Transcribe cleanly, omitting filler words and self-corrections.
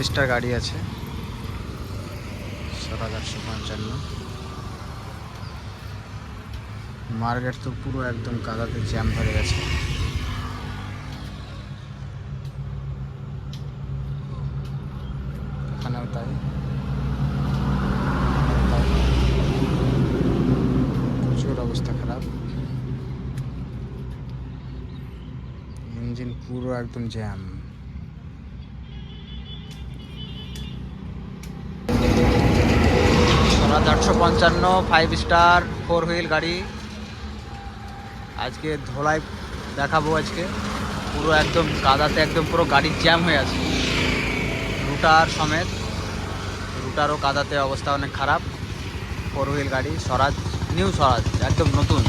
Star গাড়ি আছে, 7,855। Market তো পুরো একদম কাদাতে জ্যাম ধরে গেছে। এখানেও তাই, প্রচুর অবস্থা খারাপ। ইঞ্জিন পুরো একদম জ্যাম। 855 5 স্টার 4 হুইল গাড়ি আজকে ধোলাই দেখাবো। আজকে পুরো একদম কাদাতে একদম পুরো গাড়ির জ্যাম হয়ে আছে, রুটার সমেত। রুটারও কাদাতে অবস্থা অনেক খারাপ। 4 হুইল গাড়ি, স্বরাজ, নিউ স্বরাজ, একদম নতুন।